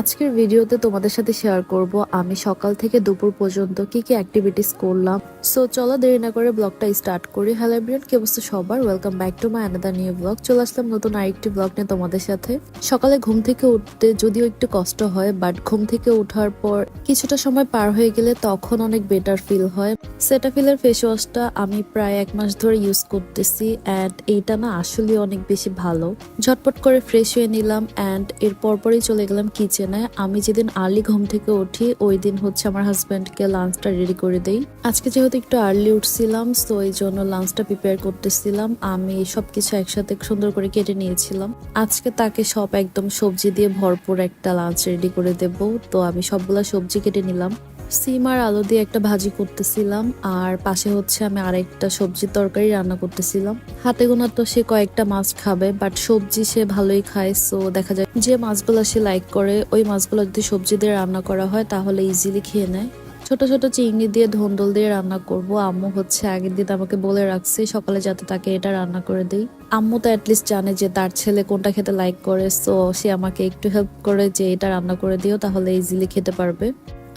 আজকের ভিডিওতে তোমাদের সাথে শেয়ার করব আমি সকাল থেকে দুপুর পর্যন্ত কি কি অ্যাক্টিভিটিস করলাম। সো চলো দেরি না করে ব্লগটা স্টার্ট করি। হ্যালো এভরিওয়ান, কি অবস্থা সবার? Welcome back to my another new blog. চলে আসলাম নতুন আরেকটি ব্লগ নিয়ে তোমাদের সাথে। সকালে ঘুম থেকে উঠতে যদিও একটু কষ্ট হয়, বাট ঘুম থেকে ওঠার পর কিছুটা সময় পার হয়ে গেলে তখন অনেক বেটার ফিল হয়। সেটাফিলের ফেস ওয়াশটা আমি প্রায় 1 মাস ধরে ইউজ করতেছি অ্যান্ড এইটা না আসলে অনেক বেশি ভালো। ঝটপট করে ফ্রেশ হয়ে নিলাম অ্যান্ড এর পরপরই চলে গেলাম কিচেনে। আমি যেদিন আর্লি ঘুম থেকে উঠি ওই দিন হচ্ছে আমার হাজব্যান্ডকে লাঞ্চটা রেডি করে দেই। আজকে যেহেতু একটু আর্লি উঠছিলাম তো এই জন্য লাঞ্চটা প্রিপেয়ার করতেছিলাম। আমি সবকিছু একসাথে সুন্দর করে কেটে নিয়েছিলাম। আজকে তাকে সব একদম সবজি দিয়ে ভরপুর একটা লাঞ্চ রেডি করে দেব। তো আমি সবগুলা সবজি কেটে নিলাম। সিম আর আলু দিয়ে একটা ভাজি করতেছিলাম আর পাশে হচ্ছে আমি আরেকটা সবজির তরকারি রান্না করতেছিলাম। হাতে গোনা তো সে কয়েকটা মাছ খাবে, বাট সবজি সে ভালোই খায়। সো দেখা যায় যে মাছগুলো সে লাইক করে ওই মাছগুলো যদি সবজি দিয়ে রান্না করা হয় তাহলে ইজিলি খেয়ে নেয়। ছোট ছোট চিংড়ি দিয়ে ধন্দল দিয়ে রান্না করব। আম্মু হচ্ছে আগের দিন আমাকে বলে রাখছে সকালে যাতে তাকে এটা রান্না করে দেই। আম্মু তো অ্যাটলিস্ট জানে যে তার ছেলে কোনটা খেতে লাইক করে, সো সে আমাকে একটু হেল্প করে যে এটা রান্না করে দিও তাহলে ইজিলি খেতে পারবে।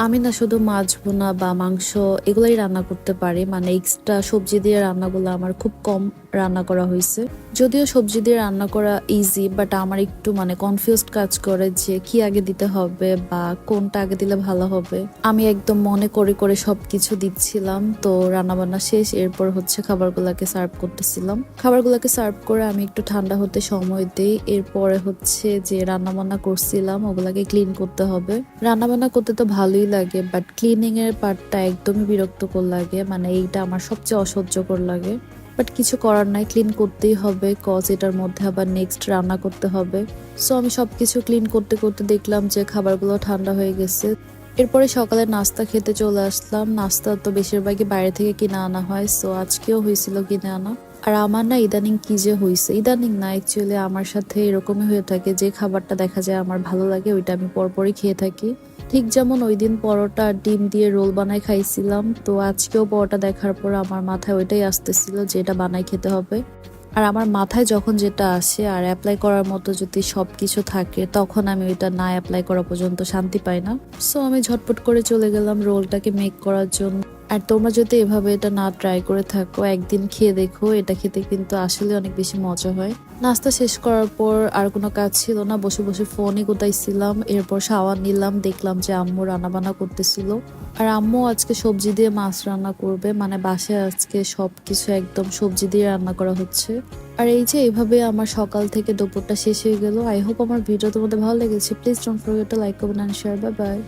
আমি না শুধু মাছ ভুনা বা মাংস এগুলাই রান্না করতে পারি, মানে এক্সট্রা সবজি দিয়ে রান্নাগুলো আমার খুব কম রান্না করা হয়েছে। যদিও সবজি দিয়ে রান্না করা ইজি, বাট আমার একটু মানে কনফিউজড কাজ করে যে কি আগে দিতে হবে বা কোনটা আগে দিলে ভালো হবে। আমি একদম মনে করে করে সবকিছু দিচ্ছিলাম। তো রান্না বান্না শেষ, এরপর হচ্ছে খাবারগুলোকে সার্ভ করতেছিলাম। খাবারগুলোকে সার্ভ করে আমি একটু ঠান্ডা হতে সময় দিই। এরপরে হচ্ছে যে রান্না বান্না করছিলাম ওগুলাকে ক্লিন করতে হবে। রান্না বান্না করতে তো ভালোই লাগে, বাট ক্লিনিং এর পার্টটা একদমই বিরক্তকর লাগে, মানে এইটা আমার সবচেয়ে অসহ্যকর লাগে। বাট কিছু করার নাই, ক্লিন করতেই হবে কজ এটার মধ্যে আবার নেক্সট রান্না করতে হবে। সো আমি সবকিছু ক্লিন করতে করতে দেখলাম যে খাবারগুলো ঠান্ডা হয়ে গেছে। এরপরে সকালে নাস্তা খেতে চলে আসলাম। নাস্তা তো বেশিরভাগই বাইরে থেকে কিনে আনা হয়, সো আজকেও হয়েছিল কিনে আনা। আর আমার না ইদানিং কি যে হয়েছে, ইদানিং না অ্যাকচুয়ালি আমার সাথে এরকমই হয়ে থাকে যে খাবারটা দেখা যায় আমার ভালো লাগে ওইটা আমি পরপরই খেয়ে থাকি। ঠিক যেমন ওই দিন পরোটা আর ডিম দিয়ে রোল বানাই খাইছিলাম, তো আজকেও পরোটা দেখার পর আমার মাথায় ওইটাই আসতেছিল যে এটা বানাই খেতে হবে। আর আমার মাথায় যখন যেটা আসে আর অ্যাপ্লাই করার মতো যদি সবকিছু থাকে তখন আমি ওইটা না অ্যাপ্লাই করা পর্যন্ত শান্তি পাই না। সো আমি ঝটপট করে চলে গেলাম রোলটাকে মেক করার জন্য। আর তোমরা যদি এভাবে এটা না ট্রাই করে থাকো একদিন খেয়ে দেখো, এটা খেতে কিন্তু আসলে অনেক বেশি মজা হয়। নাস্তা শেষ করার পর আর কোনো কাজ ছিল না, বসে বসে ফোনই গুতাইছিলাম। এরপর শাওয়ার নিলাম, দেখলাম যে আম্মু রান্না বান্না করতেছিল। আর আম্মু আজকে সবজি দিয়ে মাছ রান্না করবে, মানে বাসায় আজকে সবকিছু একদম সবজি দিয়ে রান্না করা হচ্ছে। আর এই যে এইভাবে আমার সকাল থেকে দুপুরটা শেষ হয়ে গেল। আই হোপ আমার ভিডিও তোমাদের ভালো লেগেছে। Please don't forget to like, comment and share. Bye by.